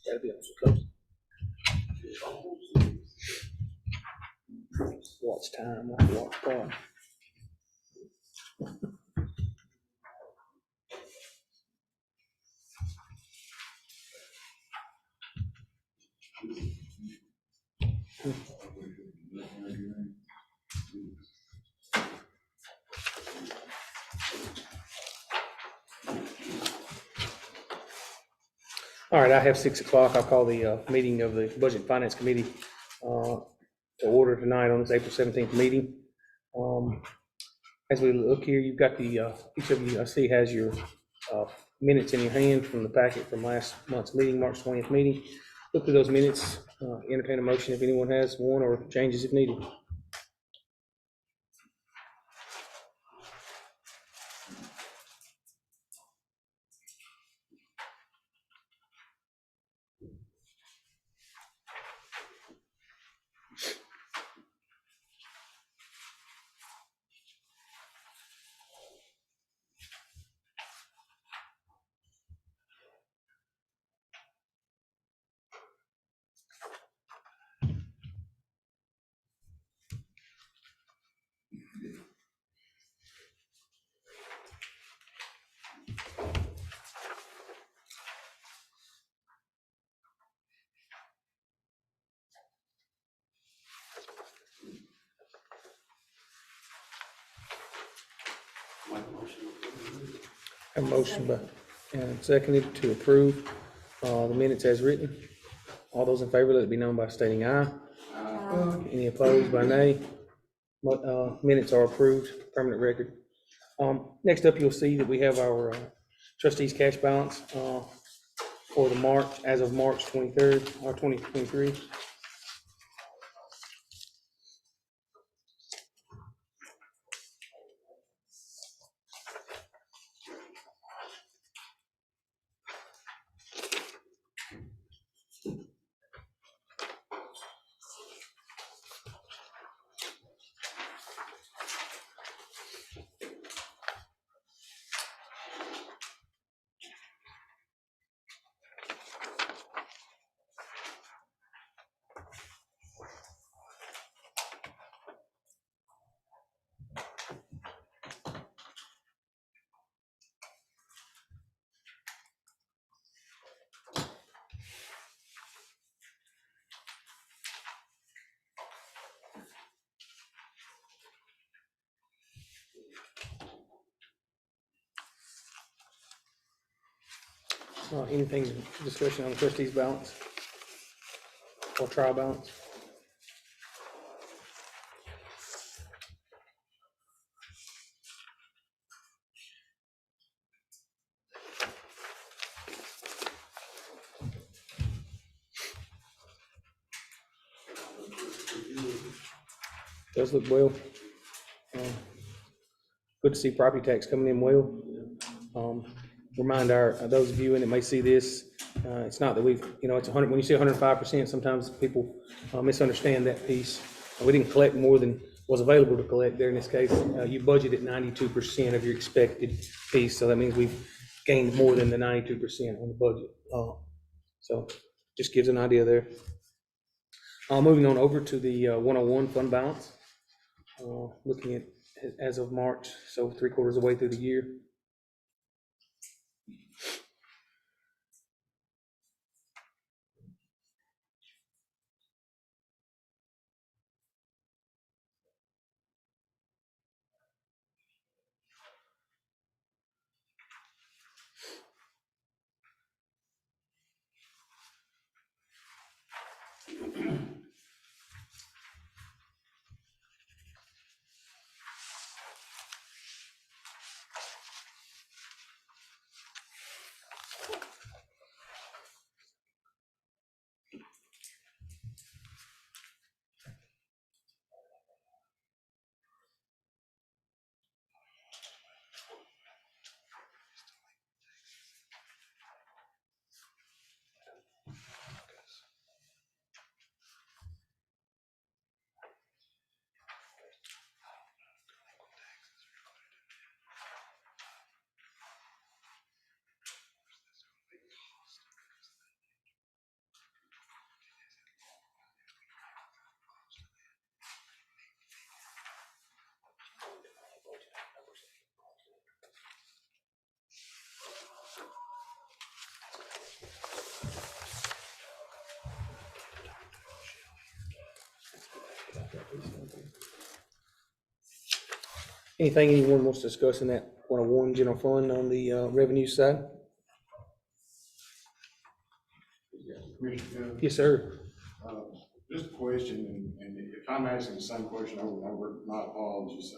That'll be on. Watch time, watch part. All right, I have 6 o'clock. I'll call the meeting of the Budget and Finance Committee to order tonight on this April 17th meeting. As we look here, you've got the, each of you, I see, has your minutes in your hand from the packet from last month's meeting, March 20th meeting. Look through those minutes, entertain a motion if anyone has one, or changes if needed. A motion by, and seconded to approve the minutes as written. All those in favor, let it be known by stating aye. Any opposed by nay? Minutes are approved, permanent record. Next up, you'll see that we have our trustees' cash balance for the March, as of March 23rd, or 2023. Anything, discussion on the trustees' balance or trial balance? Does look well. Good to see property tax coming in well. Remind those of you in that may see this, it's not that we've, it's 100, when you say 105%, sometimes people misunderstand that piece. We didn't collect more than was available to collect there in this case. You budgeted 92% of your expected piece, so that means we've gained more than the 92% on the budget. So just gives an idea there. Moving on over to the 101 fund balance. Looking at as of March, so 3/4 of the way through the year. Anything anyone wants to discuss in that 101 general fund on the revenue side? Commissioner, Yes, sir. just a question, and if I'm asking the same question over and over, my apologies.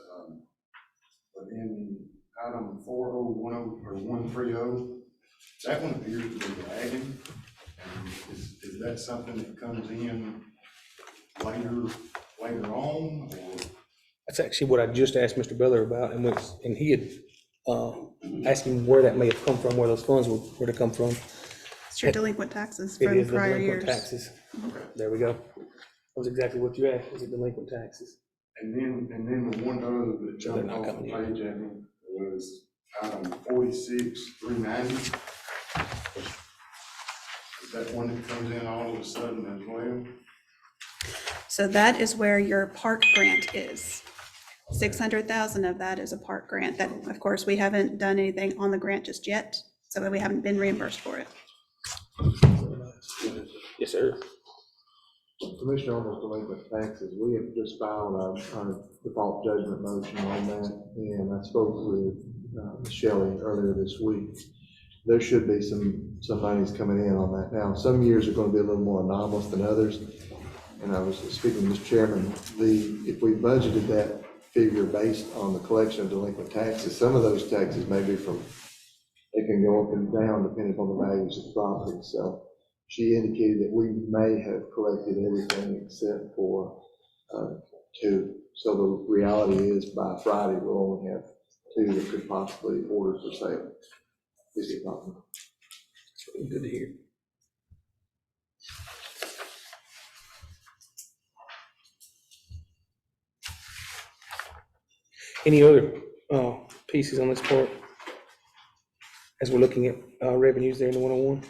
But in item 4010 or 130, that one appears to be lagging. And is that something that comes in later on, or? That's actually what I just asked Mr. Beller about, and he had asked him where that may have come from, where those funds were to come from. It's your delinquent taxes It from is the prior delinquent years. taxes. There we go. That was exactly what you asked, was it delinquent taxes? And then the one other that So they're jumped not off the coming in. page at me was item 46,390. Is that one that comes in all of a sudden as well? So that is where your park grant is. 600,000 of that is a park grant that, of course, we haven't done anything on the grant just yet, so we haven't been reimbursed for it. Yes, sir. Commissioner, on those delinquent taxes, we have just filed our default judgment motion on that, and I spoke with Ms. Shelley earlier this week. There should be some monies coming in on that. Now, some years are gonna be a little more anomalous than others, and I was speaking to Mr. Chairman, if we budgeted that figure based on the collection of delinquent taxes, some of those taxes may be they can go up and down depending upon the values of the property, so she indicated that we may have collected everything except for two. So the reality is by Friday, we'll only have two that could possibly order for sale. Is it not? Good to hear. Any other pieces on this part? As we're looking at revenues there in the 101?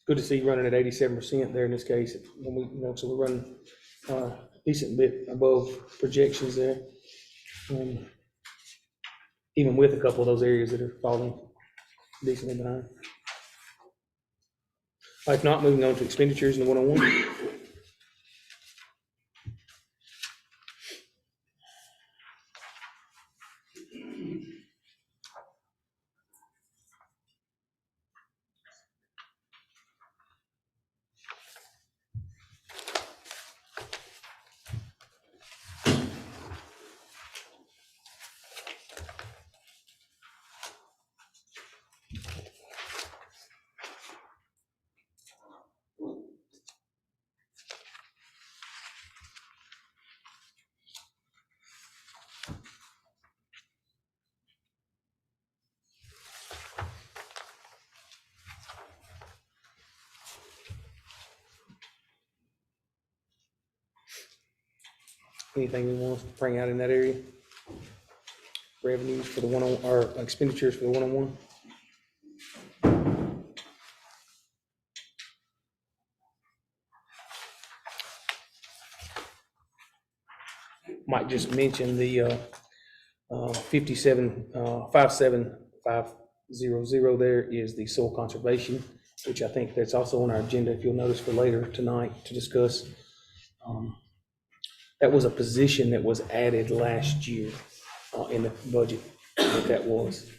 Good to see you running at 87% there in this case. When we, so we're running a decent bit above projections there. Even with a couple of those areas that are falling decently behind. If not, moving on to expenditures in the 101. Anything we want to bring out in that area? Revenues for the 101, or expenditures for the 101? Might just mention the 57500 there is the soil conservation, which I think that's also on our agenda, if you'll notice, for later tonight to discuss. That was a position that was added last year in the budget, that was.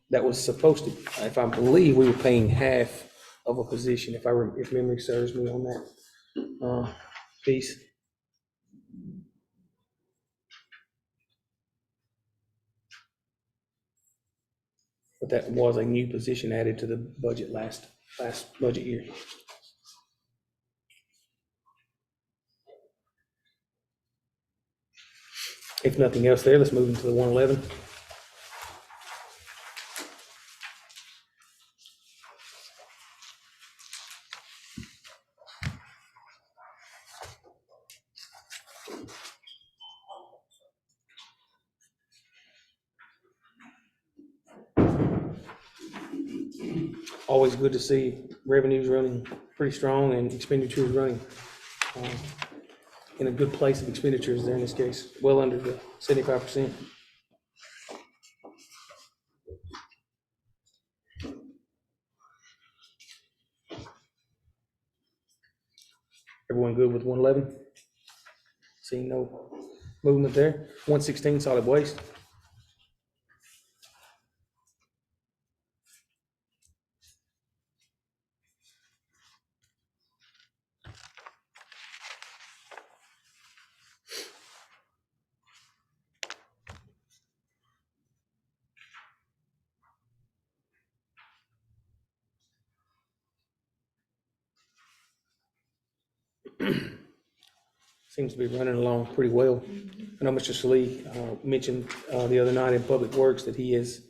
That was supposed to, if I believe, we were paying half of a position, if memory serves me on that piece. But that was a new position added to the budget last budget year. If nothing else there, let's move into the 111. Always good to see revenues running pretty strong and expenditures running in a good place of expenditures there in this case, well under the 75%. Everyone good with 111? Seeing no movement there. 116, solid waste. Seems to be running along pretty well. I know Mr. Salee mentioned the other night in Public Works that he is,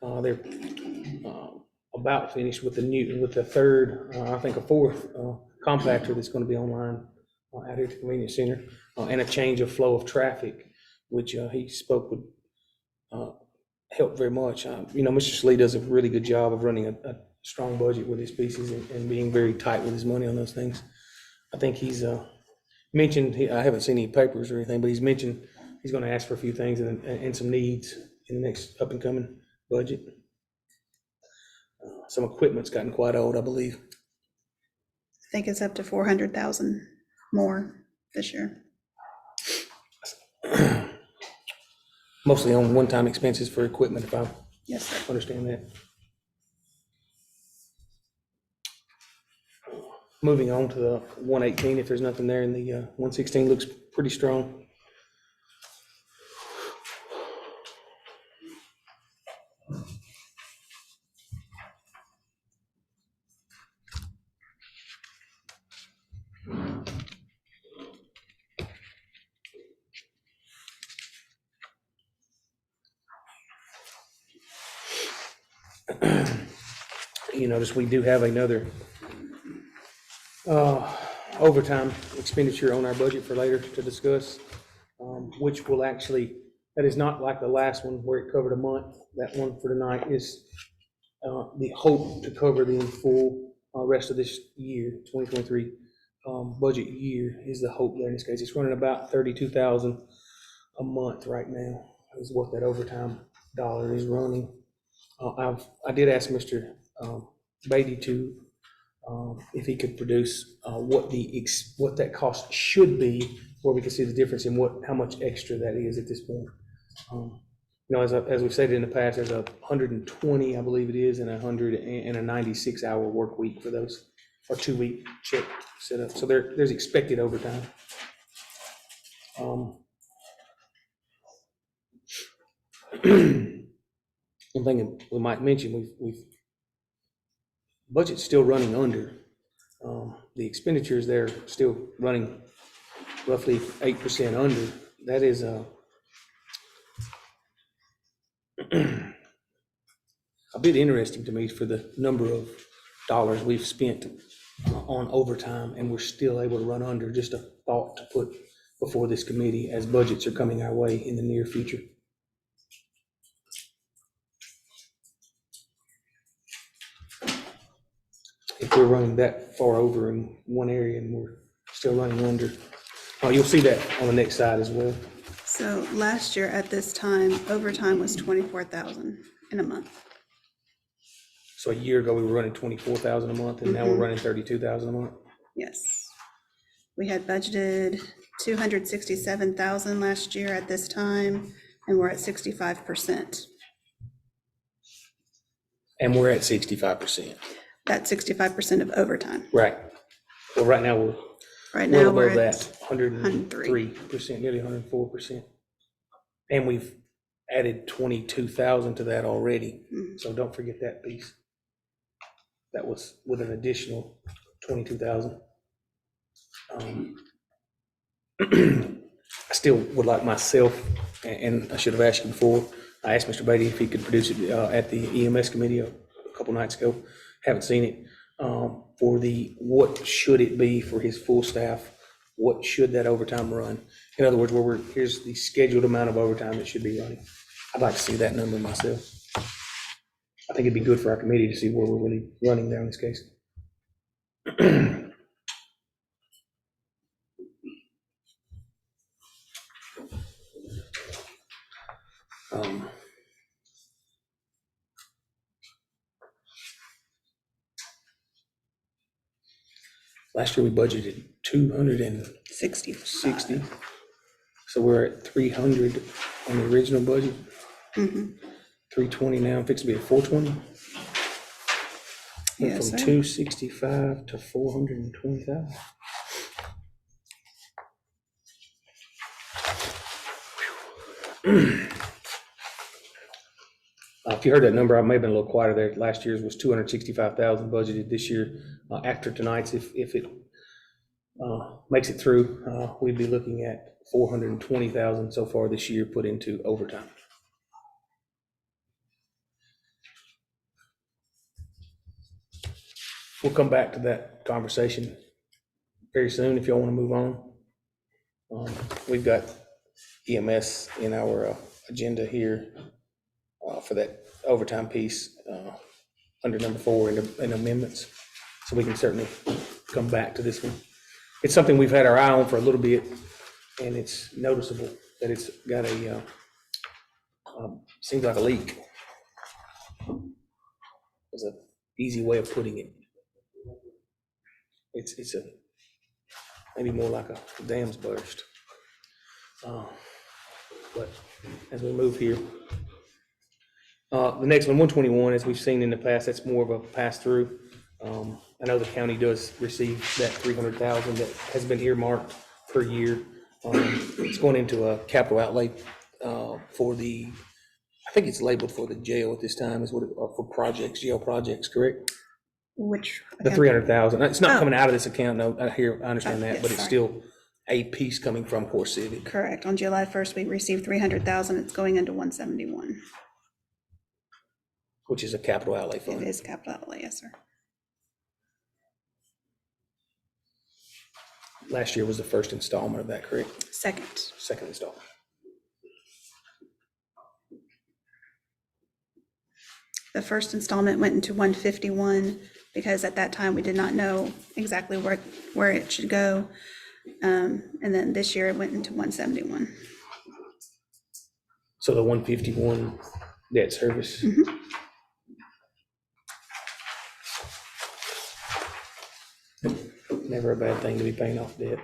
they're about finished with the third, I think a fourth compactor that's gonna be online out here at the convenience center, and a change of flow of traffic, which he spoke would help very much. Mr. Salee does a really good job of running a strong budget with his pieces and being very tight with his money on those things. I think he's mentioned, I haven't seen any papers or anything, but he's mentioned he's gonna ask for a few things and some needs in the next up and coming budget. Some equipment's gotten quite old, I believe. I think it's up to 400,000 more this year. Mostly on one-time expenses for equipment, if I Yes, sir. understand that. Moving on to the 118, if there's nothing there, and the 116 looks pretty strong. You notice we do have another overtime expenditure on our budget for later to discuss, which will actually, that is not like the last one where it covered a month. That one for tonight is the hope to cover the full rest of this year, 2023 budget year is the hope there in this case. It's running about 32,000 a month right now is what that overtime dollar is running. I did ask Mr. Beatty to if he could produce what that cost should be, where we can see the difference in how much extra that is at this point. As we've said in the past, there's 120, I believe it is, and 96-hour work week for those, or 2-week check setup. So there's expected overtime. One thing we might mention, we've budget's still running under. The expenditures there still running roughly 8% under. That is a bit interesting to me for the number of dollars we've spent on overtime, and we're still able to run under. Just a thought to put before this committee as budgets are coming our way in the near future. If we're running that far over in one area and we're still running under, you'll see that on the next slide as well. So last year at this time, overtime was 24,000 in a month. So a year ago, we were running 24,000 a month, and now we're running 32,000 a month. Yes. We had budgeted 267,000 last year at this time, and we're at 65%. And we're at 65%. That's 65% of overtime. Right. Well, right now, we're Right well now, we're above at that, 103%, nearly 104%. And we've added 22,000 to that already. So don't forget that piece. That was with an additional 22,000. I still would like myself, and I should have asked you before, I asked Mr. Beatty if he could produce it at the EMS committee a couple nights ago. Haven't seen it. For what should it be for his full staff? What should that overtime run? In other words, here's the scheduled amount of overtime that should be running. I'd like to see that number myself. I think it'd be good for our committee to see where we're really running there in this case. Last year we budgeted 260, 60. so we're at 300 on the original budget. Mm-hmm. 320 now, fixing to be at 420. Went Yes, from sir. 265 to 420,000. If you heard that number, I may have been a little quieter there. Last year's was 265,000 budgeted. This year, after tonight's, if it makes it through, we'd be looking at 420,000 so far this year put into overtime. We'll come back to that conversation very soon if y'all want to move on. We've got EMS in our agenda here for that overtime piece under number 4 in amendments. So we can certainly come back to this one. It's something we've had our eye on for a little bit, and it's noticeable that it's got a, seems like a leak. There's an easy way of putting it. It's a, maybe more like a dam's burst. But as we move here, the next one, 121, as we've seen in the past, that's more of a pass-through. I know the county does receive that 300,000 that has been earmarked per year. It's going into a capital outlay for the, I think it's labeled for the jail at this time, is what, or for projects, jail projects, correct? Which? The 300,000. It's not coming out of this account, no, I understand that, yes, but it's sorry. still a piece coming from Core Civic. Correct. On July 1st, we received 300,000. It's going into 171. Which is a capital outlay It fund. is capital outlay, yes, sir. Last year was the first installment of that, correct? Second. Second installment. The first installment went into 151 because at that time we did not know exactly where it should go. And then this year it went into 171. So the 151 debt service. Mhm. Never a bad thing to be paying off debt.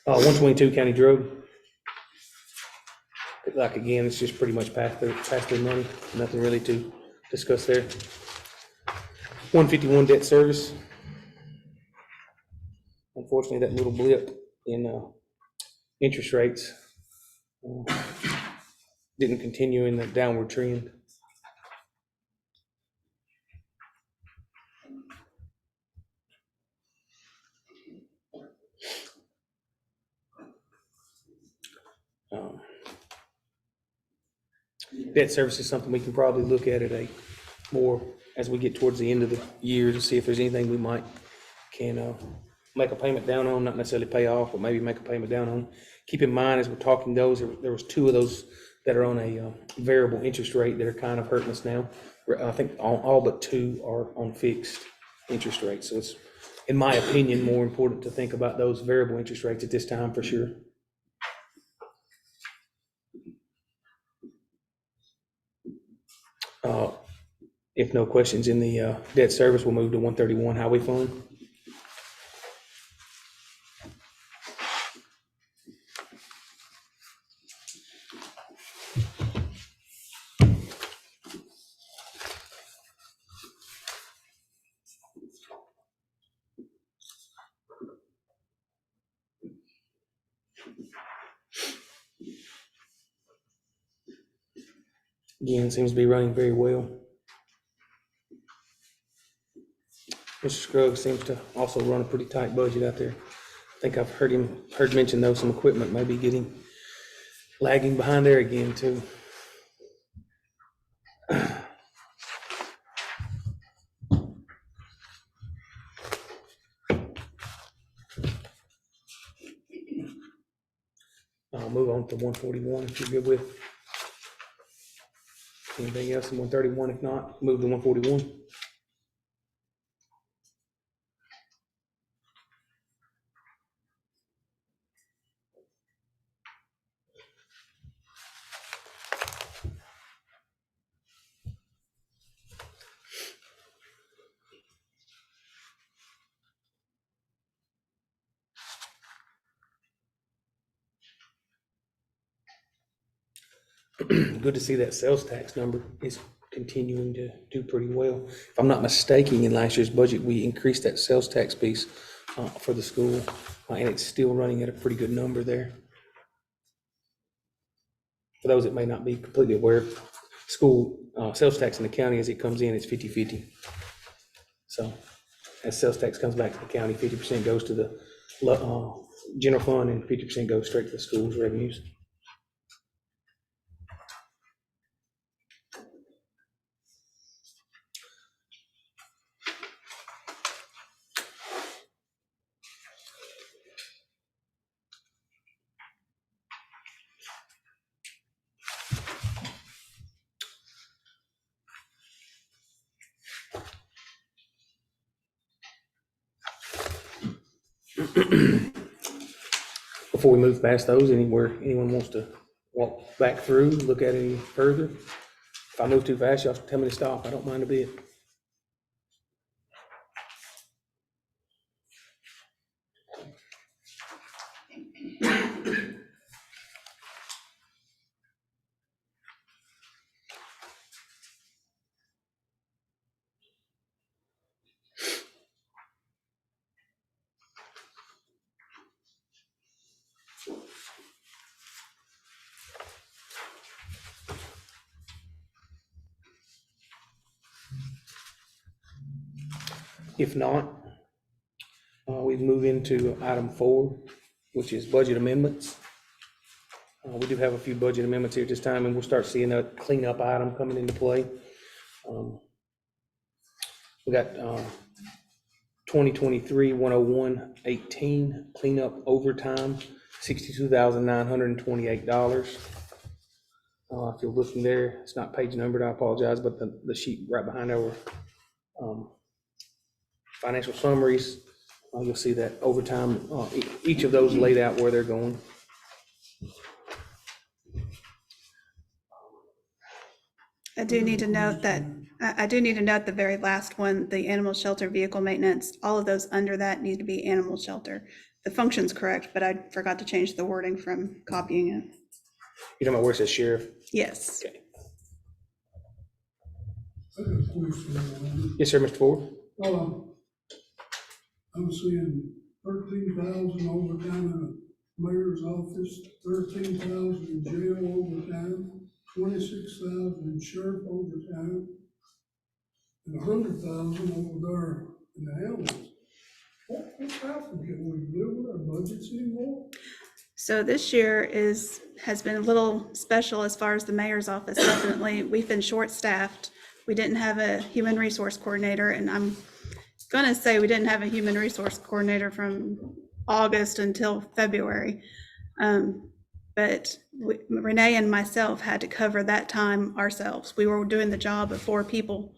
122 County Drug. Like, again, it's just pretty much pass through money, nothing really to discuss there. 151 debt service. Unfortunately, that little blip in interest rates didn't continue in the downward trend. Debt service is something we can probably look at a more as we get towards the end of the year to see if there's anything we can make a payment down on, not necessarily pay off, but maybe make a payment down on. Keep in mind, as we're talking those, there was 2 of those that are on a variable interest rate that are kind of hurting us now. I think all but 2 are on fixed interest rates. So it's, in my opinion, more important to think about those variable interest rates at this time for sure. If no questions in the debt service, we'll move to 131 Highway Fund. Again, seems to be running very well. Mr. Scruggs seems to also run a pretty tight budget out there. I think I've heard mention though some equipment may be lagging behind there again too. I'll move on to 141 if you're good with. Anything else in 131? If not, move to 141. Good to see that sales tax number is continuing to do pretty well. If I'm not mistaken, in last year's budget, we increased that sales tax piece for the school, and it's still running at a pretty good number there. For those that may not be completely aware, school sales tax in the county, as it comes in, it's 50/50. So as sales tax comes back to the county, 50% goes to the general fund and 50% goes straight to the school's revenues. Before we move past those, anyone wants to walk back through, look at any further? If I move too fast, y'all tell me to stop. I don't mind a bit. If not, we move into item 4, which is budget amendments. We do have a few budget amendments here at this time, and we'll start seeing a cleanup item coming into play. We got 2023-101-18 cleanup overtime, $62,928. If you're looking there, it's not page numbered, I apologize, but the sheet right behind our financial summaries, you'll see that overtime, each of those laid out where they're going. I do need to note the very last one, the animal shelter vehicle maintenance, all of those under that need to be animal shelter. The function's correct, but I forgot to change the wording from copying it. You know where it says sheriff? Yes. Okay. I got a question on Yes, sir, Mr. Ford? it. I'm seeing 13,000 overtime in the mayor's office, 13,000 in jail overtime, 26,000 in sheriff overtime, and 100,000 over there in the ambulance. What happened? Can we live with our budgets anymore? So this year has been a little special as far as the mayor's office, definitely. We've been short-staffed. We didn't have a human resource coordinator, and I'm gonna say we didn't have a human resource coordinator from August until February. But Renee and myself had to cover that time ourselves. We were doing the job of 4 people,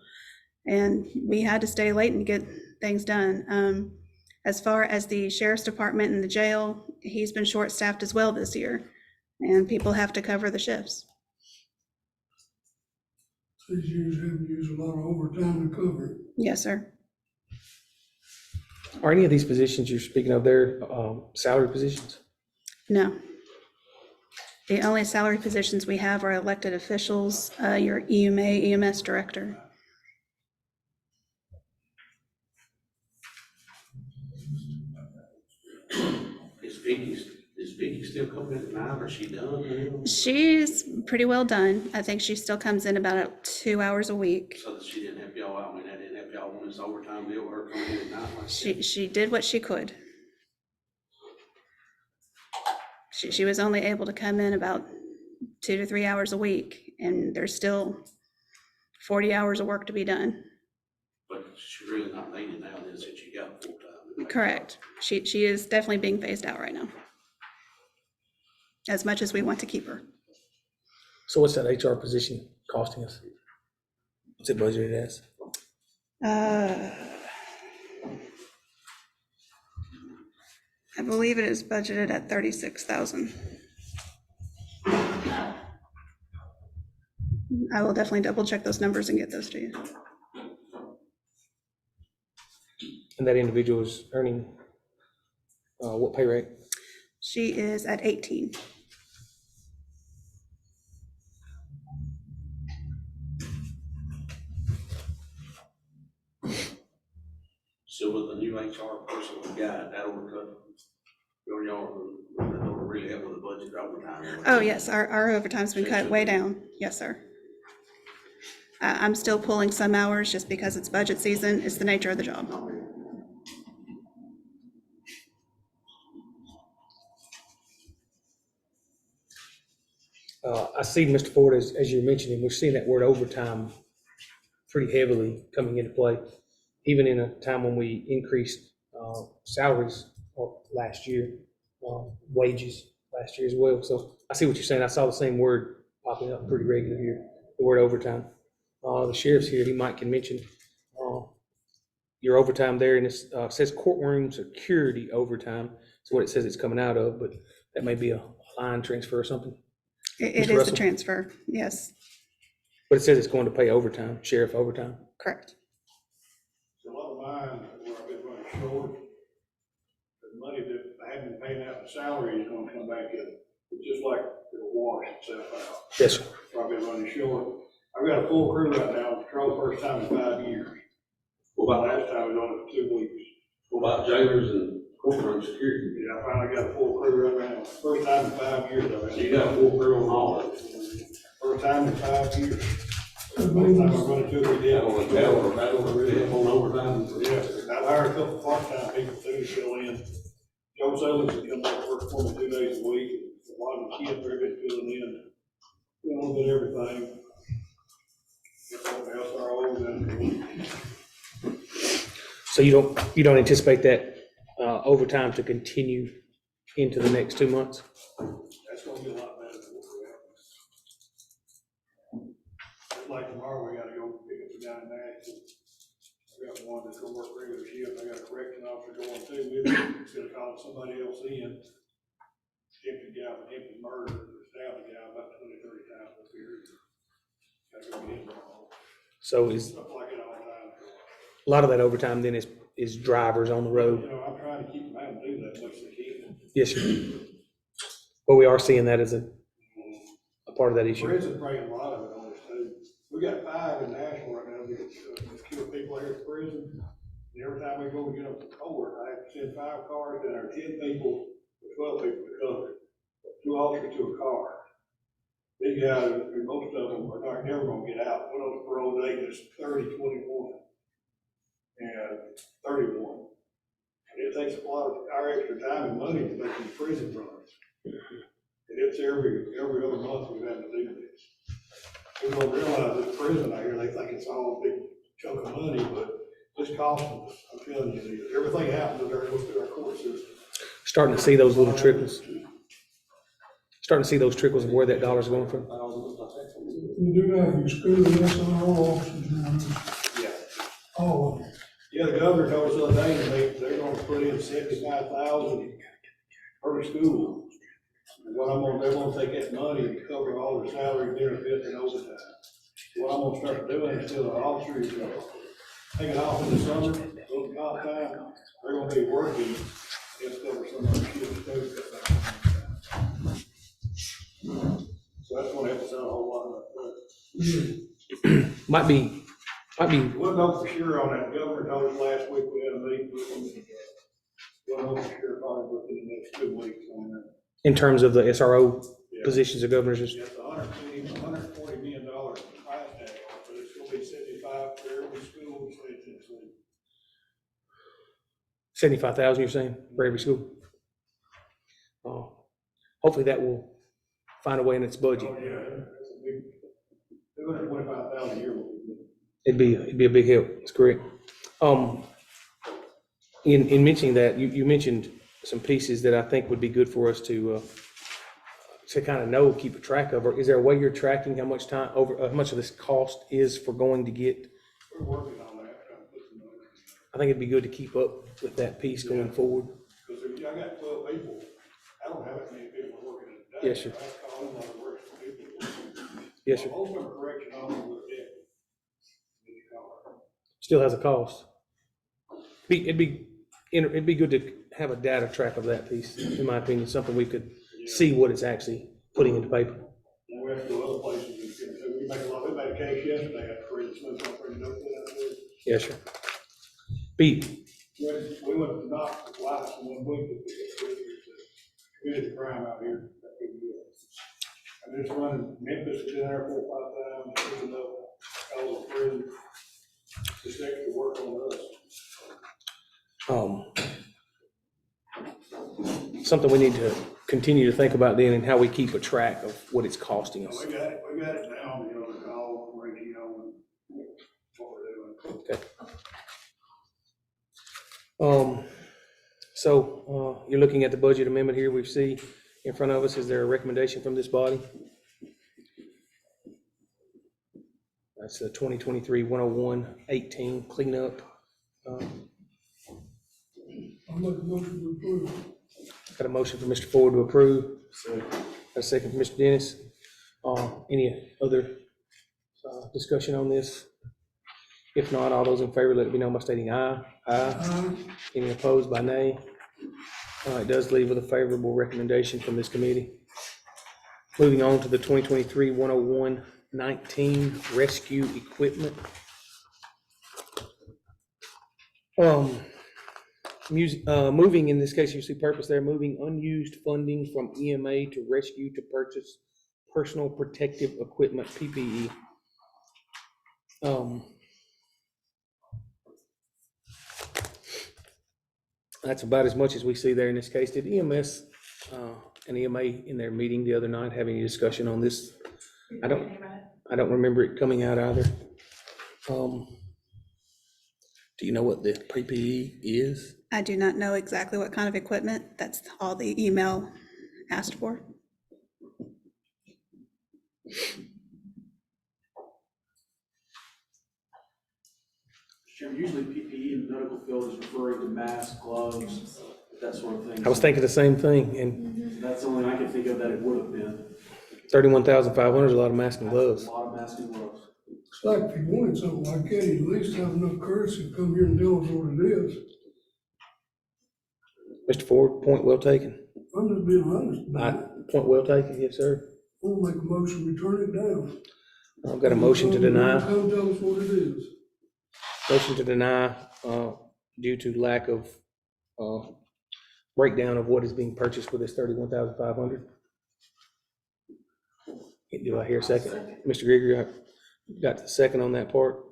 and we had to stay late and get things done. As far as the sheriff's department and the jail, he's been short-staffed as well this year, and people have to cover the shifts. These years have used a lot of overtime to cover it. Yes, sir. Are any of these positions you're speaking of there salary positions? No. The only salary positions we have are elected officials, your EMS director. Is Vicky still coming at 9, or is she done? She's pretty well done. I think she still comes in about 2 hours a week. So that she didn't help y'all out, I mean, that didn't help y'all on this overtime deal, her coming in at 9 like that? She did what she could. She was only able to come in about 2 to 3 hours a week, and there's still 40 hours of work to be done. But she's really not needed now, then, since you got full-time. Correct. She is definitely being phased out right now, as much as we want to keep her. So what's that HR position costing us? What's it budgeted as? I believe it is budgeted at 36,000. I will definitely double check those numbers and get those to you. And that individual is earning what pay rate? She is at 18. So with the new HR person we got, that'll cut that'll really help with the budget overtime. Oh, yes, our overtime's been cut way down. Yes, sir. I'm still pulling some hours just because it's budget season. It's the nature of the job. I see, Mr. Ford, as you're mentioning, we're seeing that word overtime pretty heavily coming into play, even in a time when we increased salaries last year, wages last year as well. So I see what you're saying. I saw the same word popping up pretty regular here, the word overtime. The sheriff's here, he might can mention your overtime there, and it says courtroom security overtime. That's what it says it's coming out of, but that may be a line transfer or something. It Mr. is the Russell? transfer. Yes, But it says it's going to pay overtime, sheriff overtime. correct. So a lot of mine, where I've been running short, the money that I haven't been paying out in salary is gonna come back in. It's just like it'll wash itself out. Yes, sir. So I've been running short. I've got a full crew right now on patrol, first time in 5 years. What about, Last time was only for 2 weeks. what about jailers and courtroom security? Yeah, I finally got a full crew right now. First time in 5 years I've So had. you got a full crew on all of it. First time in 5 years. First time I've run 2 or 3 days. That'll really help on overtime. Yeah, I've hired a couple part-time people too to fill in. Joe Sellers has come up and work for me 2 days a week. A lot of the kids are been filling in, doing a little bit of everything. SRO, and So you don't anticipate that overtime to continue into the next 2 months? that's gonna be a lot better than what we have. Just like tomorrow, we gotta go pick up the guy in Nashville. I got one that's gonna work regular shift, I got a correction officer going too with me, instead of calling somebody else in. Empty guy, empty murder, stabbed the guy about 20, 30 times up here. Gotta go get him. So is Stuff like it all the time. a lot of that overtime then is drivers on the road? You know, I'm trying to keep them out and do that much as they can. Yes, sir. But we are seeing that as a part of that issue. Prison bringing a lot of it on us too. We got 5 in Nashville right now that kill people here at prison. And every time we go to get them to court, I have to send 5 cars and there are 10 people, or 12 people to cover. 2 officers to a car. These guys, and most of them are never gonna get out. One of those parole date is 30, 21, and 31. And it takes a lot of our extra time and money to make these prison runs. And it's every other month we've had to do this. We don't realize this prison out here, they think it's all a big chunk of money, but it's costing us. I'm telling you, everything happens with our court system. Starting to see those little trickles. Starting to see those trickles of where that dollar's going from. You do have your school SRO officers now, Yeah. all of them. Yeah, the governor told us the other day that they're gonna put in 75,000 per school. And they're gonna take that money and cover all their salary, benefits, and overtime. What I'm gonna start doing is, the officers, taking off in the summer, little comp time, they're gonna be working, just cover some of their shifts too. So that's gonna help us out a whole lot. Might be, We'll know for sure on that. The governor told us last week we had a meeting with them. We'll know for sure probably within the next 2 weeks on that. in terms of the SRO Yeah. positions of governors, just Yes, $140 million price tag, but it's gonna be 75 for every school in the state of Tennessee. 75,000, you're saying, for every school? Hopefully that will find a way in its budget. Oh, yeah, that's a big, 225,000 a year. will be good. It'd be a big help, that's correct. In mentioning that, you mentioned some pieces that I think would be good for us to kind of know, keep a track of, or is there a way you're tracking how much time, how much of this cost is for going to get? We're working on that, trying to put some money. I think it'd be good to keep up with that piece going forward. Because if I got 12 people, I don't have that many people working in a day. Yes, sir. I call them other work for people. Yes, sir. Most of them are correction officers with it. Each car. Still has a cost. It'd be good to have a data track of that piece, in my opinion, something we could see what it's actually putting into paper. And we have to go other places, and we made a case yesterday, after Freddie Smith, I pretty know that. Yes, sir. Be We went to knock twice in 1 week, committed a crime out here. That big deal. And just running, Memphis was in there 4 or 5 times, even though I was in prison, just extra work on us. Something we need to continue to think about then and how we keep a track of what it's costing us. We got it down, the call ratio and what we're doing. Okay. So, you're looking at the budget amendment here we see in front of us. Is there a recommendation from this body? That's the 2023-101-18 cleanup. I'll make a motion to approve. Got a motion for Mr. Ford to approve. Got a second for Mr. Dennis. Any other discussion on this? If not, all those in favor, let it be known by stating aye. Aye. Any opposed by nay? It does leave with a favorable recommendation from this committee. Moving on to the 2023-101-19 rescue equipment. Moving, in this case, you see purpose there, moving unused funding from EMA to rescue to purchase personal protective equipment, PPE. That's about as much as we see there in this case. Did EMS and EMA in their meeting the other night have any discussion on this? I don't remember it coming out either. Do you know what the PPE is? I do not know exactly what kind of equipment. That's all the email asked for. Usually PPE in the medical field is referring to masks, gloves, that sort of thing. I was thinking the same thing, and That's the only I can think of that it would have been. 31,500 is a lot of masks and gloves. A lot of masks and gloves. It's like if you wanted something like that, you'd at least have enough courtesy to come here and tell us what it is. Mr. Ford, point well taken. I'm just being honest about it. Point well taken, yes, sir. We'll make a motion, we turn it down. I've got a motion to deny. Come tell us what it is. Motion to deny due to lack of breakdown of what is being purchased for this 31,500. Do I hear a second? Mr. Gregory, I got the second on that part.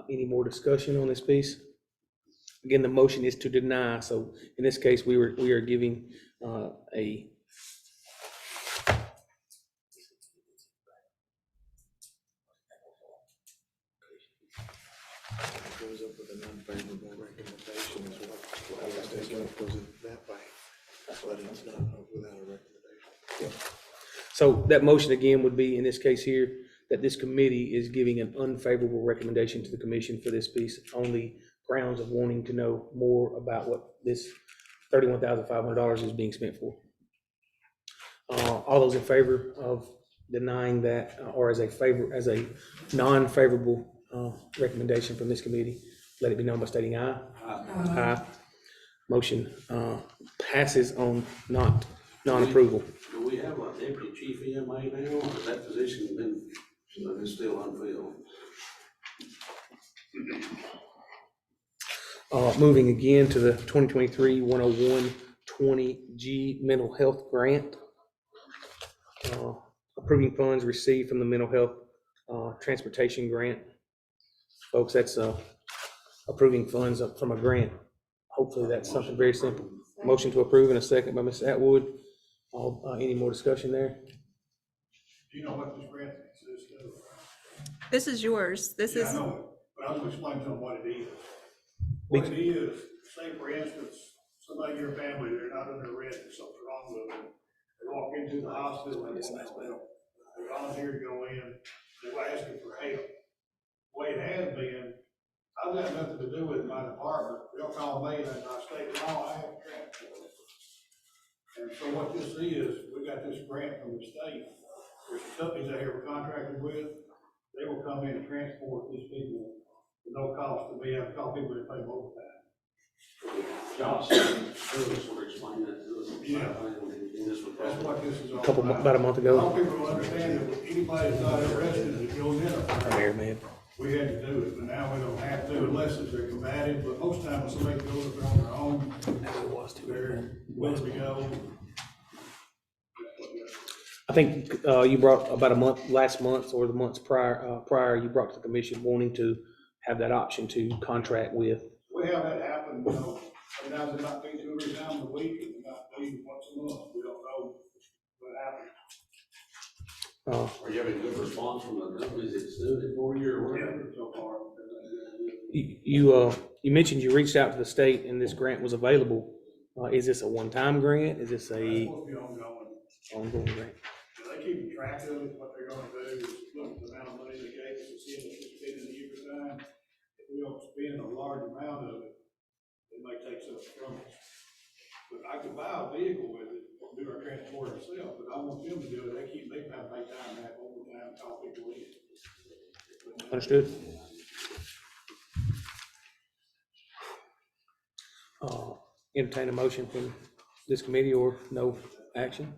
Any more discussion on this piece? Again, the motion is to deny, so in this case, we are giving a Goes up with an unfavorable recommendation is what I was thinking, it goes that way, but it's not without a recommendation. So that motion again would be, in this case here, that this committee is giving an unfavorable recommendation to the commission for this piece on the grounds of wanting to know more about what this $31,500 is being spent for. All those in favor of denying that, or as a non-favorable recommendation from this committee, let it be known by stating aye. Aye. Motion passes on non-approval. Do we have a deputy chief EMA now, or has that position been, is still unfilled? Moving again to the 2023-101-20G mental health grant. Approving funds received from the mental health transportation grant. Folks, that's approving funds from a grant. Hopefully that's something very simple. Motion to approve in a second by Ms. Atwood. Any more discussion there? Do you know what this grant consists of? This is yours. This Yeah, I is, know it, but I'm gonna explain to them what it is. What it is, say for instance, somebody in your family, they're not under arrest or something wrong with them. They walk into the hospital and they volunteer to go in, they're asking for help. The way it has been, I've got nothing to do with my department. They'll call me and I state, no, I have a grant for it. And so what this is, we got this grant from the state. There's some companies out here we're contracted with, they will come in and transport these people for no cost to me. I've called people that pay overtime. Josh, earlier sort of explained that to us. Yeah. In this one. That's what this is all About a month I ago. want people to understand that anybody that's not arrested that goes in a Mayor, man. we had to do it, but now we don't have to unless it's they're combative, but most times when somebody goes up there on their own, they're willing to go. I think you brought about a month, last month or the months prior, you brought to the commission wanting to have that option to contract with. We have that happen, you know, sometimes it might be 2 or 3 times a week, it might be once a month, we don't know what happens. Are you having good response from the companies that's doing it for you or whatever? So far. You mentioned you reached out to the state and this grant was available. Is this a one-time grant? Is this It's a supposed to be ongoing. ongoing grant? They keep track of it, what they're gonna do is look at the amount of money they gave us and see if it's spent in a year's time. If we don't spend a large amount of it, they might take some from us. But I could buy a vehicle with it, or do our transport ourselves, but I want them to do it, they have to pay time back overtime, call people in. Understood. Entertain a motion from this committee or no action?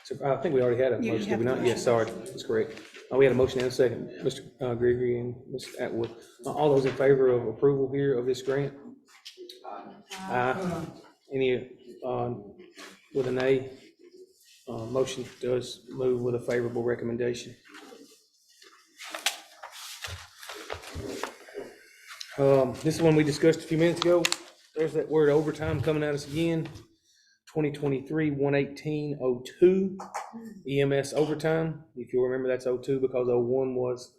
So I think we already had a You motion, did have we the not? Yes, sorry, that's correct. We had a motion and a second, Mr. Gregory and Mr. Atwood. All those in favor of approval here of this grant? Aye. Any, with a nay? Motion does move with a favorable recommendation. This is one we discussed a few minutes ago. There's that word overtime coming at us again. 2023-118-02 EMS overtime. If you'll remember, that's 02 because 01 was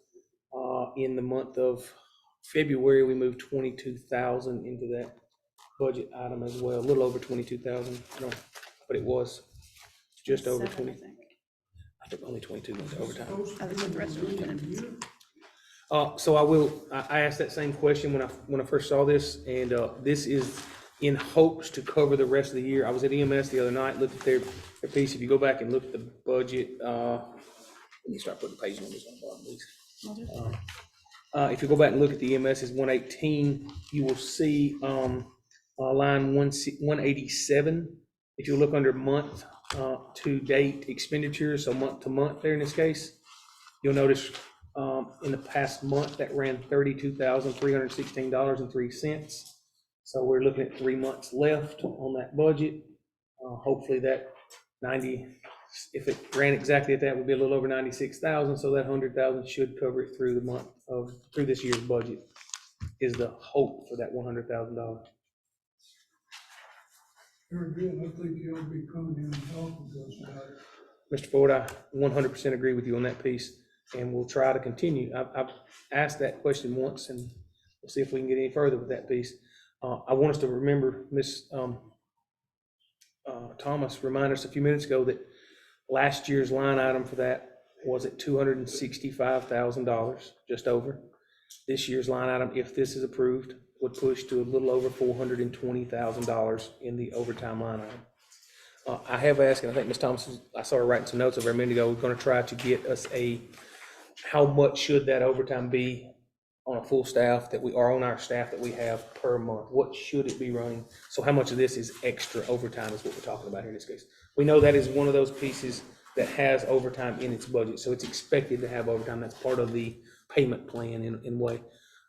in the month of February. We moved 22,000 into that budget item as well, a little over 22,000, but it was just over 20. I think only 22 went to overtime. I think the rest of it went in. So I asked that same question when I first saw this, and this is in hopes to cover the rest of the year. I was at EMS the other night, looked at their piece. If you go back and look at the budget, let me start putting page numbers on the bottom, please. If you go back and look at the EMS's 118, you will see line 187. If you look under month to date expenditures, so month to month there in this case, you'll notice in the past month that ran $32,316.03. So we're looking at 3 months left on that budget. Hopefully that 90, if it ran exactly at that, would be a little over 96,000. So that 100,000 should cover it through the month of, through this year's budget is the hope for that $100,000. Very good, I think you ought to be coming in and talking to us about it. Mr. Ford, I 100% agree with you on that piece, and we'll try to continue. I've asked that question once, and we'll see if we can get any further with that piece. I want us to remember, Ms. Thomas reminded us a few minutes ago that last year's line item for that was at $265,000, just over. This year's line item, if this is approved, would push to a little over $420,000 in the overtime line item. I have asked, and I think Ms. Thomas, I saw her writing some notes over a minute ago, we're going to try to get us how much should that overtime be on a full staff that we are on our staff that we have per month? What should it be running? So how much of this is extra overtime is what we're talking about here in this case. We know that is one of those pieces that has overtime in its budget. So it's expected to have overtime. That's part of the payment plan in way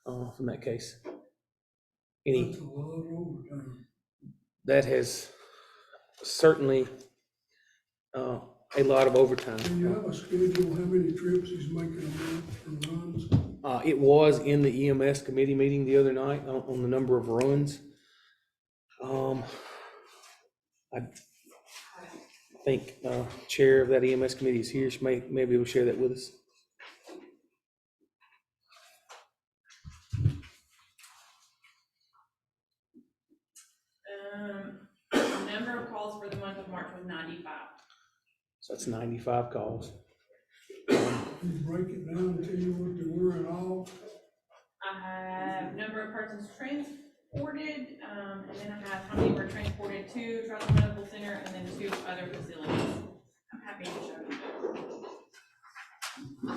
from that case. That's a lot of overtime. That has certainly a lot of overtime. Do you have a schedule, how many trips he's making a month and runs? It was in the EMS committee meeting the other night on the number of runs. I think chair of that EMS committee is here. She may be able to share that with us. The number of calls for the month of March was 95. So that's 95 calls. Can you break it down and tell you what they were and all? I have number of persons transported, and then I have how many were transported to Charlotte Medical Center and then to other facilities. I'm happy to show you.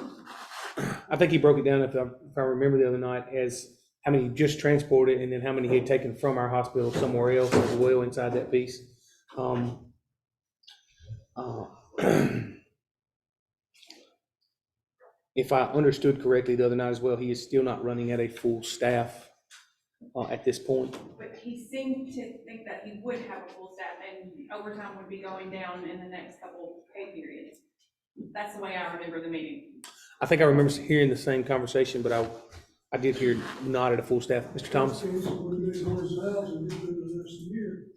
I think he broke it down, if I remember the other night, as how many just transported and then how many he had taken from our hospital somewhere else as well inside that piece. if I understood correctly the other night as well, he is still not running at a full staff at this point. But he seemed to think that he would have a full staff and overtime would be going down in the next couple pay periods. That's the way I remember the meeting. I think I remember hearing the same conversation, but I did hear not at a full staff. Mr. Thomas? Case it would have been 100,000, he's been the rest of the year.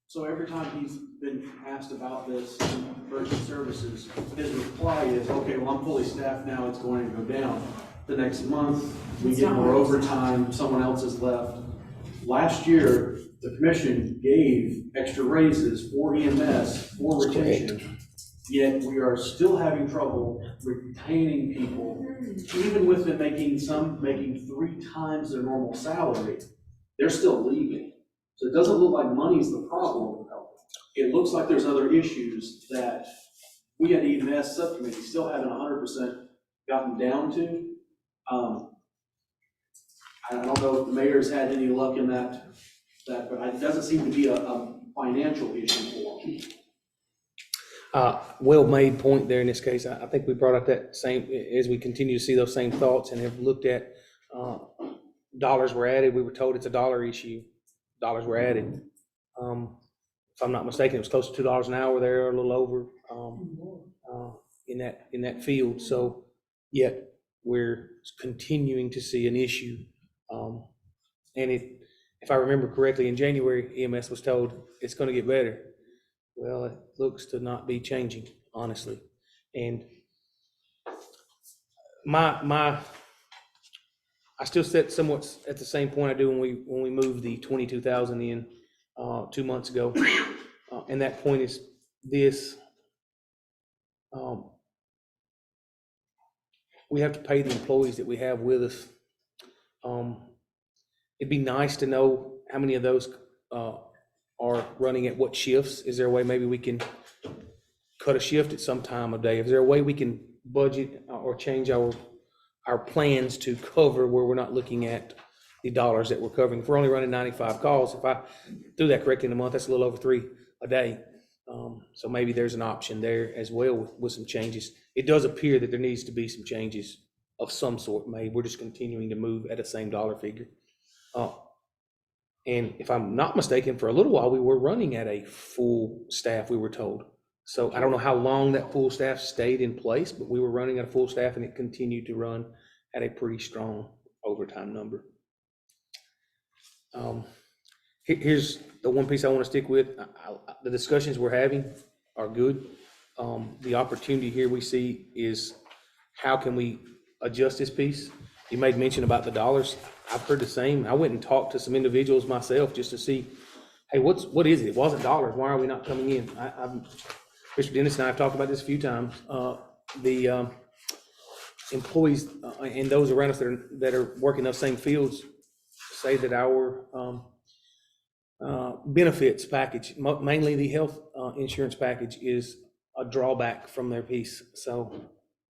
So every time he's been asked about this in emergency services, his reply is, okay, well, I'm fully staffed now, it's going to go down. The next month, we get more overtime, someone else is left. Last year, the commission gave extra raises for EMS, for retention, yet we are still having trouble retaining people, even with them making 3 times their normal salary, they're still leaving. So it doesn't look like money's the problem. It looks like there's other issues that we at the EMS subcommittee still haven't 100% gotten down to. I don't know if the mayor's had any luck in that, but it doesn't seem to be a financial issue for him. Well-made point there in this case. I think we brought up that same, as we continue to see those same thoughts and have looked at dollars were added. We were told it's a dollar issue. Dollars were added. If I'm not mistaken, it was close to $2 an hour there, a little over in that field. So yet we're continuing to see an issue. And if I remember correctly, in January, EMS was told it's going to get better. Well, it looks to not be changing, honestly. And I still sit somewhat at the same point I do when we moved the 22,000 in 2 months ago. And that point is this: we have to pay the employees that we have with us. It'd be nice to know how many of those are running at what shifts. Is there a way maybe we can cut a shift at some time of day? Is there a way we can budget or change our plans to cover where we're not looking at the dollars that we're covering? If we're only running 95 calls, if I do that correctly in a month, that's a little over 3 a day. So maybe there's an option there as well with some changes. It does appear that there needs to be some changes of some sort made. We're just continuing to move at the same dollar figure. And if I'm not mistaken, for a little while, we were running at a full staff, we were told. So I don't know how long that full staff stayed in place, but we were running at a full staff and it continued to run at a pretty strong overtime number. Here's the one piece I want to stick with. The discussions we're having are good. The opportunity here we see is how can we adjust this piece? You made mention about the dollars. I've heard the same. I went and talked to some individuals myself just to see, hey, what is it? It wasn't dollars. Why are we not coming in? Mr. Dennis and I have talked about this a few times. The employees and those around us that are working those same fields say that our benefits package, mainly the health insurance package, is a drawback from their piece. So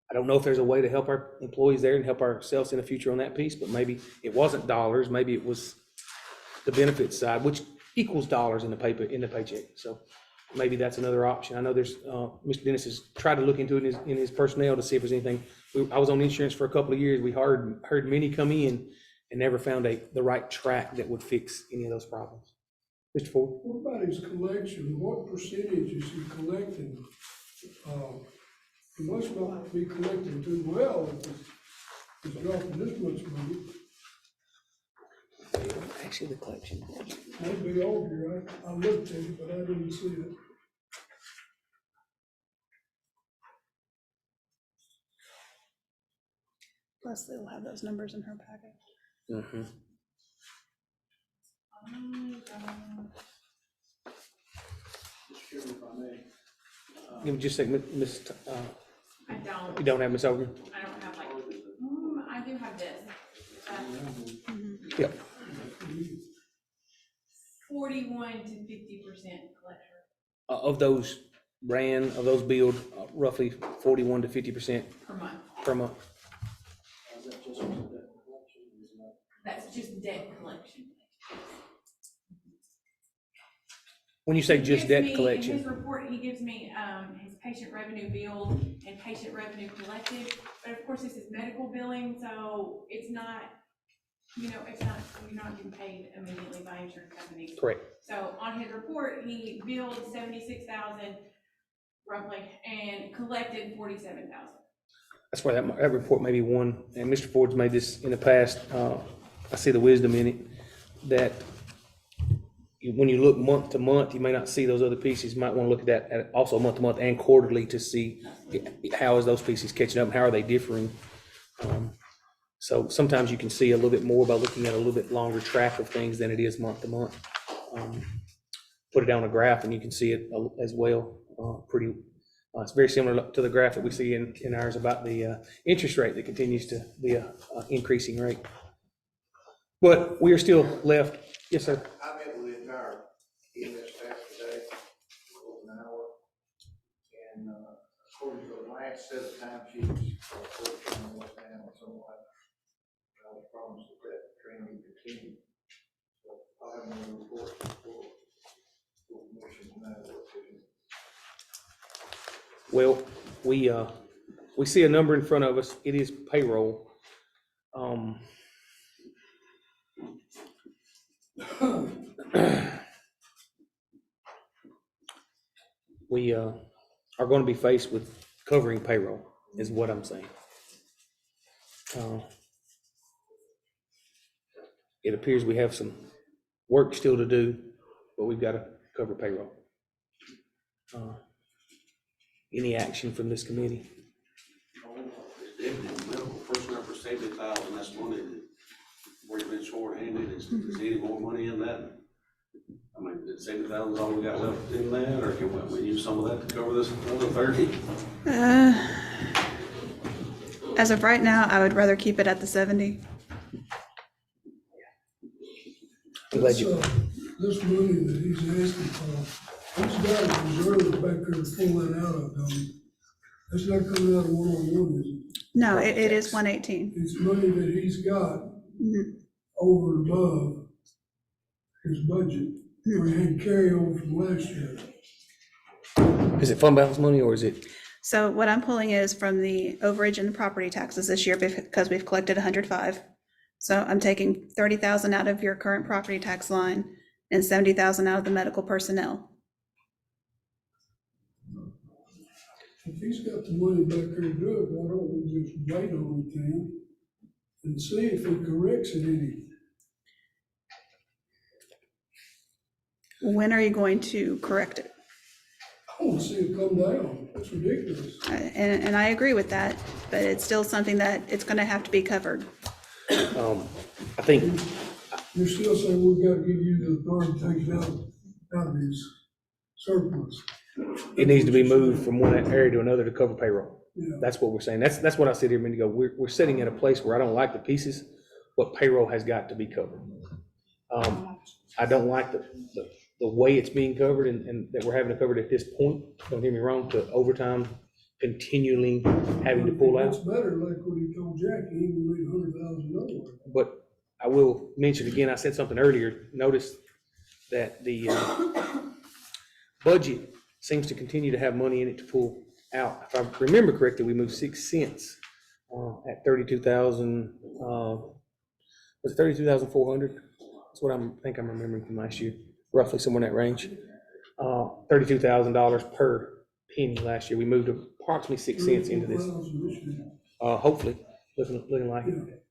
I don't know if there's a way to help our employees there and help ourselves in the future on that piece, but maybe it wasn't dollars, maybe it was the benefits side, which equals dollars in the paycheck. So maybe that's another option. I know there's Mr. Dennis has tried to look into it in his personnel to see if there's anything. I was on insurance for a couple of years. We heard many come in and never found the right track that would fix any of those problems. Mr. Ford? What about his collection? What percentage is he collecting? He must not be collecting too well if he's dropping this much money. Actually, the collection. Maybe over here, I looked at it, but I didn't see it. Leslie will have those numbers in her packet. Mm-hmm. Mr. Chairman, if I may. Give me just a second, Ms. I don't. You don't have Ms. Ogden? I don't have like, I do have this. Yep. 41 to 50% collection. Of those billed, roughly 41 to 50% Per month. per month. Is that just for that collection, or is that? That's just debt collection. When you say He just gives debt me- In collection, his report, he gives me, his patient revenue billed and patient revenue collected. But of course, this is medical billing, so it's not, you know, it's not, you're not getting paid immediately by insurance companies. Correct. So on his report, he billed 76,000 roughly and collected 47,000. That's why that report may be one, and Mr. Ford's made this in the past, I see the wisdom in it, that when you look month to month, you may not see those other pieces. You might want to look at that at also month to month and quarterly to see how is those pieces catching up, and how are they differing. So sometimes you can see a little bit more by looking at a little bit longer track of things than it is month to month. Put it on a graph and you can see it as well. It's very similar to the graph that we see in ours about the interest rate that continues to be a increasing rate. But we are still left, yes, sir. I met with the entire EMS staff today for an hour. And, according to the last set of time sheets, for what's down and so on, I was promised that trend would continue. So I'll have another report for commission tonight. Well, we see a number in front of us. It is payroll. We are going to be faced with covering payroll, is what I'm saying. It appears we have some work still to do, but we've got to cover payroll. Any action from this committee? It's definitely medical personnel for 70,000, that's money that we've been short-handed. Is there any more money in that? I mean, is 70,000 all we got left in that, or can we use some of that to cover this other 30? As of right now, I would rather keep it at the 70. I'm glad you. This money that he's asking for, he's got a reserve back there to pull that out of, don't he? That's not coming out of 101, is it? No, it is 118. It's money that he's got Mhm. over and above his budget, where he had carryover from last year. Is it fund balance money or is it? So what I'm pulling is from the overage in the property taxes this year because we've collected 105. So I'm taking 30,000 out of your current property tax line and 70,000 out of the medical personnel. If he's got the money back there to do it, why don't we just wait on it then and see if he corrects it any? When are you going to correct it? I want to see it come down. That's ridiculous. And I agree with that, but it's still something that it's going to have to be covered. I think You're still saying we've got to give you the authority to take it out of his surplus. it needs to be moved from one area to another to cover payroll. Yeah. That's what we're saying. That's what I said here a minute ago. We're sitting at a place where I don't like the pieces, but payroll has got to be covered. I don't like the way it's being covered and that we're having to cover it at this point. Don't get me wrong, to overtime, continually having to pull It's out. better like what he told Jackie, he would leave $100,000. But I will mention again, I said something earlier, notice that the budget seems to continue to have money in it to pull out. If I remember correctly, we moved 6 cents at 32,000, was it 32,400? That's what I think I'm remembering from last year, roughly somewhere in that range. $32,000 per penny last year. We moved approximately 6 cents into this. Hopefully, looking like it.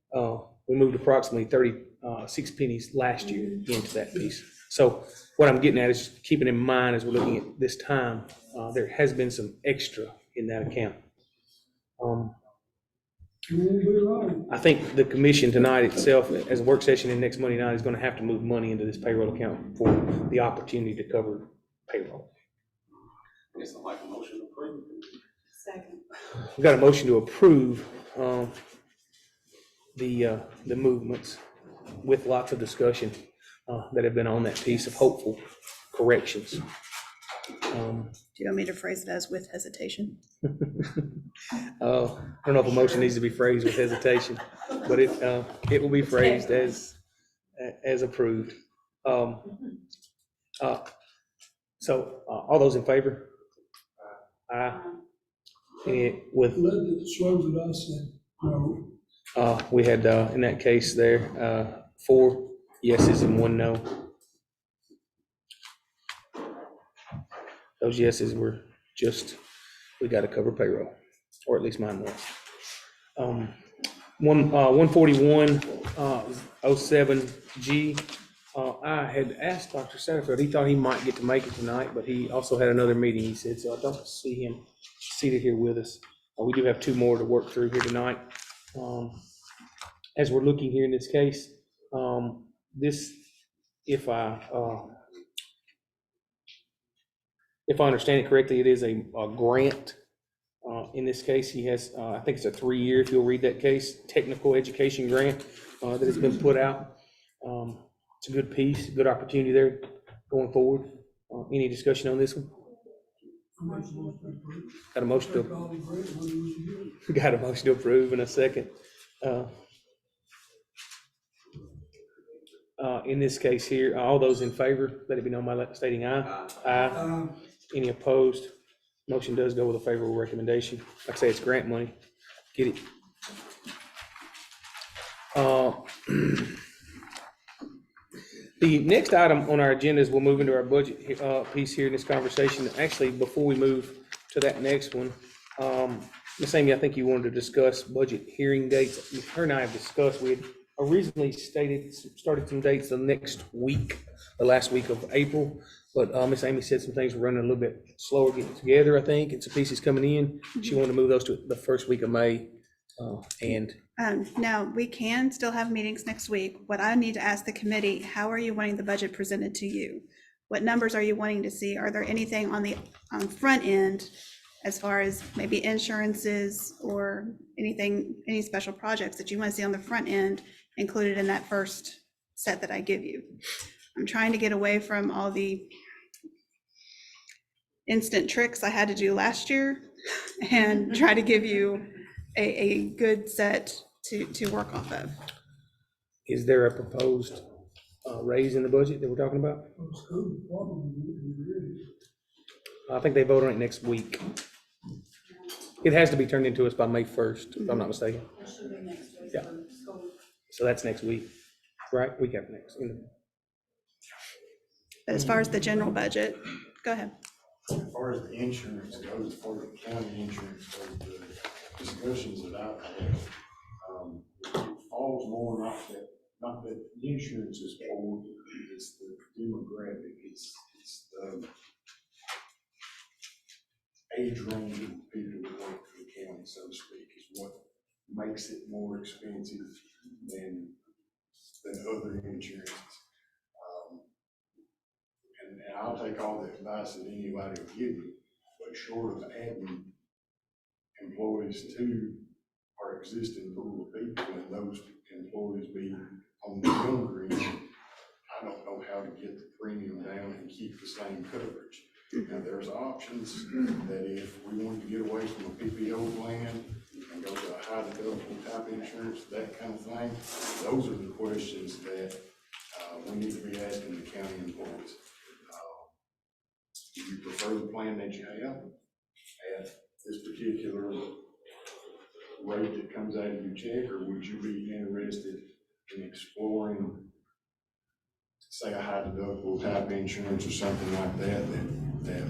We moved approximately 36 pennies last year into that piece. So what I'm getting at is keeping in mind as we're looking at this time, there has been some extra in that account. I think the commission tonight itself, as a work session and next Monday night, is going to have to move money into this payroll account for the opportunity to cover payroll. I guess I'd like a motion to approve. Second. We've got a motion to approve the movements with lots of discussion that have been on that piece of hopeful corrections. Do you want me to phrase it as with hesitation? I don't know if a motion needs to be phrased with hesitation, but it will be phrased as approved. So all those in favor? Aye. Any with, Let it slow that I said, no. we had, in that case there, 4 yeses and 1 no. Those yeses were just, we gotta cover payroll, or at least mine was. 141, 07G. I had asked Dr. Satterfield, he thought he might get to make it tonight, but he also had another meeting, he said, so I don't see him seated here with us. We do have 2 more to work through here tonight. As we're looking here in this case, this, if I understand it correctly, it is a grant. In this case, he has, I think it's a 3-year, if you'll read that case, technical education grant that has been put out. It's a good piece, good opportunity there going forward. Any discussion on this one? Got a motion to, All the great ones you get. got a motion to approve in a second. In this case here, all those in favor, let it be known by stating aye. Aye. Any opposed? Motion does go with a favorable recommendation. Like I say, it's grant money. Get it. The next item on our agenda is we'll move into our budget piece here in this conversation. Actually, before we move to that next one, Ms. Amy, I think you wanted to discuss budget hearing dates. Her and I have discussed, we had originally started some dates the next week, the last week of April. But Ms. Amy said some things were running a little bit slower getting together, I think, and some pieces coming in. She wanted to move those to the first week of May. Now, we can still have meetings next week. What I need to ask the committee, how are you wanting the budget presented to you? What numbers are you wanting to see? Are there anything on the front end as far as maybe insurances or anything, any special projects that you want to see on the front end included in that first set that I give you? I'm trying to get away from all the instant tricks I had to do last year and try to give you a good set to work off of. Is there a proposed raise in the budget that we're talking about? Those code probably wouldn't be ready. I think they vote on it next week. It has to be turned into us by May 1st, if I'm not mistaken. Yeah. So that's next week, right? Week after next. But as far as the general budget, go ahead. As far as the insurance goes, as far as the county insurance goes, the discussions that I've had, it falls more not that the insurance is old, it's the demographic, it's the age range of people that work for the county, so to speak, is what makes it more expensive than other insurances. And I'll take all the advice that anybody will give me, but short of adding employees to our existing pool of people and those employees being on the younger end, I don't know how to get the premium down and keep the same coverage. Now, there's options that if we wanted to get away from a PPO plan and go to a high deductible type insurance, that kind of thing, those are the questions that we need to be asking the county employees. Do you prefer the plan that you have at this particular rate that comes out of your check, or would you be interested in exploring, say, a high deductible type insurance or something like that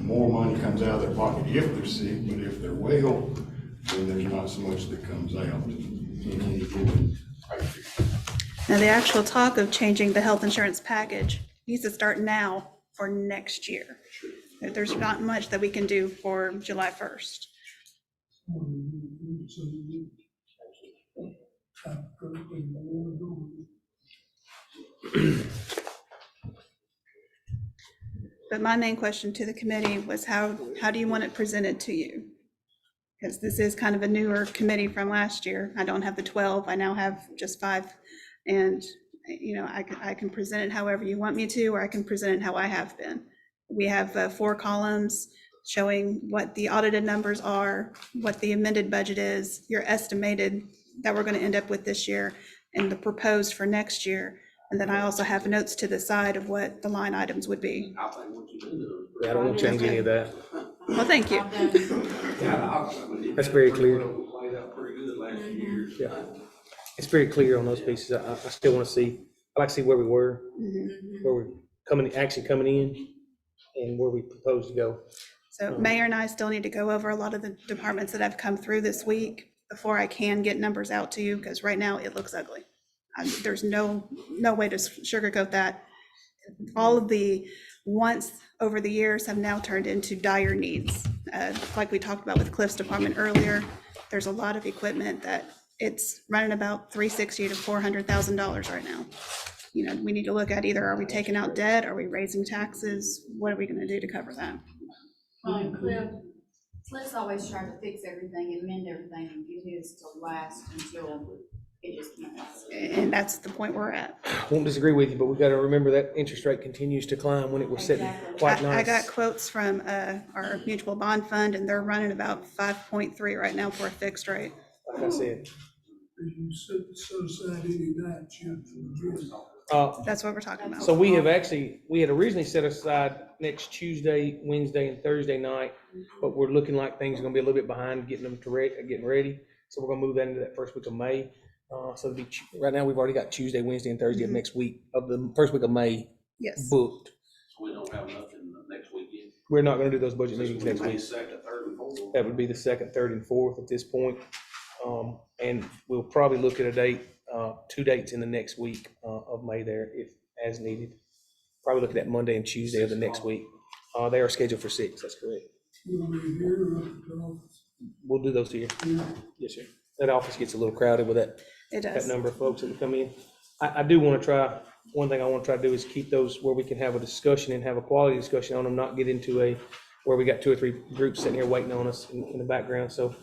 more money comes out of their pocket if they're sick, but if they're well, then there's not so much that comes out in any given pay period. Now, the actual talk of changing the health insurance package needs to start now for next year. There's not much that we can do for July 1st. But my main question to the committee was how do you want it presented to you? Because this is kind of a newer committee from last year. I don't have the 12, I now have just 5. And, you know, I can present it however you want me to, or I can present it how I have been. We have 4 columns showing what the audited numbers are, what the amended budget is, your estimated that we're going to end up with this year, and the proposed for next year. And then I also have notes to the side of what the line items would be. I think what you do. Yeah, I don't want to change any of that. Well, thank you. I've done, That's very clear. Played out pretty good last few years. Yeah. It's very clear on those pieces. I still want to see, I like to see where we were, where we're actually coming in, and where we propose to go. So Mayor and I still need to go over a lot of the departments that have come through this week before I can get numbers out to you, because right now it looks ugly. There's no way to sugarcoat that. All of the wants over the years have now turned into dire needs. Like we talked about with Cliff's department earlier, there's a lot of equipment that it's running about $360,000 to $400,000 right now. You know, we need to look at either, are we taking out debt? Are we raising taxes? What are we gonna do to cover that? Cliff's always trying to fix everything and mend everything and get his to last until it just can't. And that's the point we're at. Won't disagree with you, but we've got to remember that interest rate continues to climb when it was sitting Exactly. quite I got nice. quotes from our mutual bond fund, and they're running about 5.3 right now for a fixed rate. Like I said, Did you set aside any nights yet for the bill? That's what we're talking about. so we had originally set aside next Tuesday, Wednesday, and Thursday night, but we're looking like things are gonna be a little bit behind getting ready. So we're gonna move that into that first week of May. So right now, we've already got Tuesday, Wednesday, and Thursday of next week, of the first week of May Yes. booked. So we don't have nothing next weekend. We're not gonna do those budget meetings next week. Second, third, and fourth. That would be the second, third, and fourth at this point. And we'll probably look at a date, 2 dates in the next week of May there, if as needed. Probably look at that Monday and Tuesday of the next week. They are scheduled for 6, that's correct. You want me to hear or up at the office? We'll do those here. Here? Yes, sir. That office gets a little crowded with that It does. number of folks that come in. I do want to try, one thing I want to try to do is keep those where we can have a discussion and have a quality discussion on them, not get into where we got 2 or 3 groups sitting here waiting on us in the background. So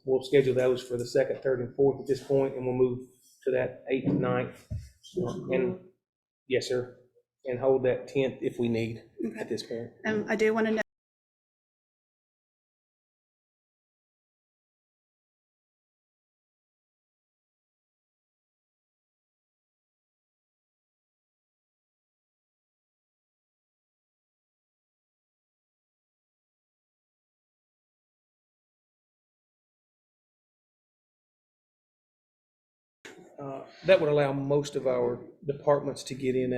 we'll schedule those for the second, third, and fourth at this point, and we'll move to that 8th and 9th. And, yes, sir, and hold that 10th if we need at this point. I do want to know. That would allow most of our departments to get in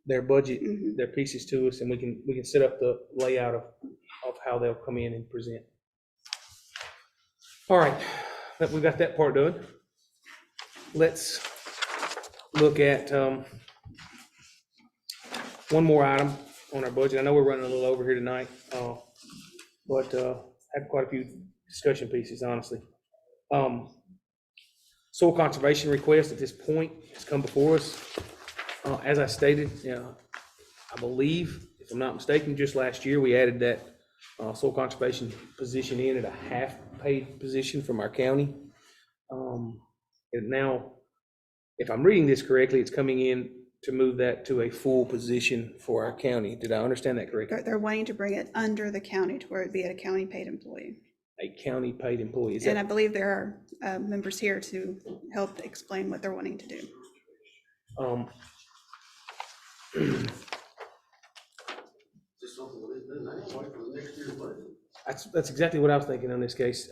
their budget, their pieces to us, and we can set up the layout of how they'll come in and present. All right, we've got that part done. Let's look at one more item on our budget. I know we're running a little over here tonight, but had quite a few discussion pieces, honestly. Soil conservation request at this point has come before us. As I stated, I believe, if I'm not mistaken, just last year, we added that soil conservation position in at a half-paid position from our county. And now, if I'm reading this correctly, it's coming in to move that to a full position for our county. Did I understand that correctly? They're wanting to bring it under the county to where it'd be a county paid employee. A county-paid employee. Is And I that, believe there are members here to help explain what they're wanting to do. Just something we didn't do now, wait for the next year's budget. that's exactly what I was thinking on this case.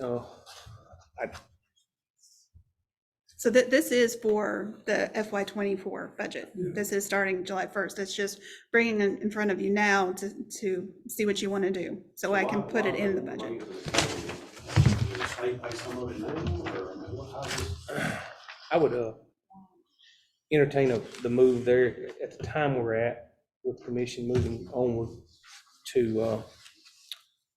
So this is for the FY '24 budget. Yeah. This is starting July 1st. It's just bringing it in front of you now to see what you want to do, so I can put it in the budget. Pay some of it now, or, I mean, how does- I would entertain the move there at the time we're at, with permission moving onward to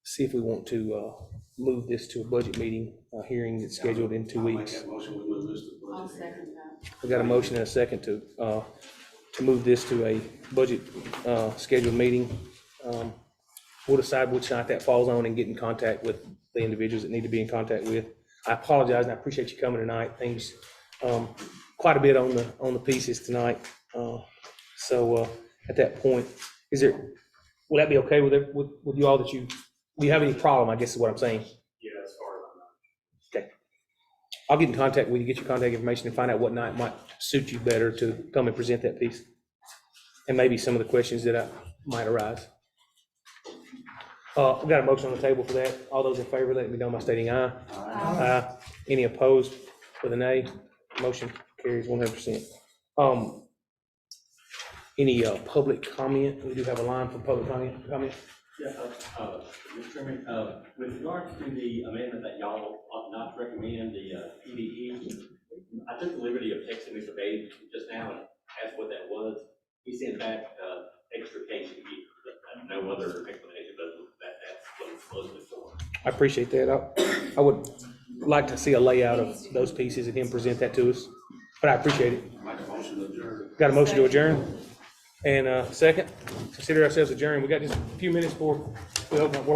see if we want to move this to a budget meeting, hearing that's scheduled in 2 I'll make weeks. that motion, we move this to the I'll budget. second that. We got a motion and a second to move this to a budget scheduled meeting. We'll decide which night that falls on and get in contact with the individuals that need to be in contact with. I apologize, and I appreciate you coming tonight. Things, quite a bit on the pieces tonight. So at that point, will that be okay with you all, do you have any problem, I guess is what I'm saying? Yeah, as far as I know. Okay. I'll get in contact with you, get your contact information, and find out what night might suit you better to come and present that piece. And maybe some of the questions that might arise. We got a motion on the table for that. All those in favor, let me know by stating aye. Aye. Any opposed with a nay? Motion carries 100%. Any public comment? We do have a line for public comment. Yeah, Mr. Chairman, with regards to the amendment that y'all ought not to recommend, the PDE, I took the liberty of texting Mr. Bates just now and asked what that was. He sent back extrication here, no other explanation, but that's what it's for. I appreciate that. I would like to see a layout of those pieces and him present that to us, but I appreciate it. Make a motion to adjourn. Got a motion to adjourn? And second, consider ourselves adjourned. We got just a few minutes before we open up.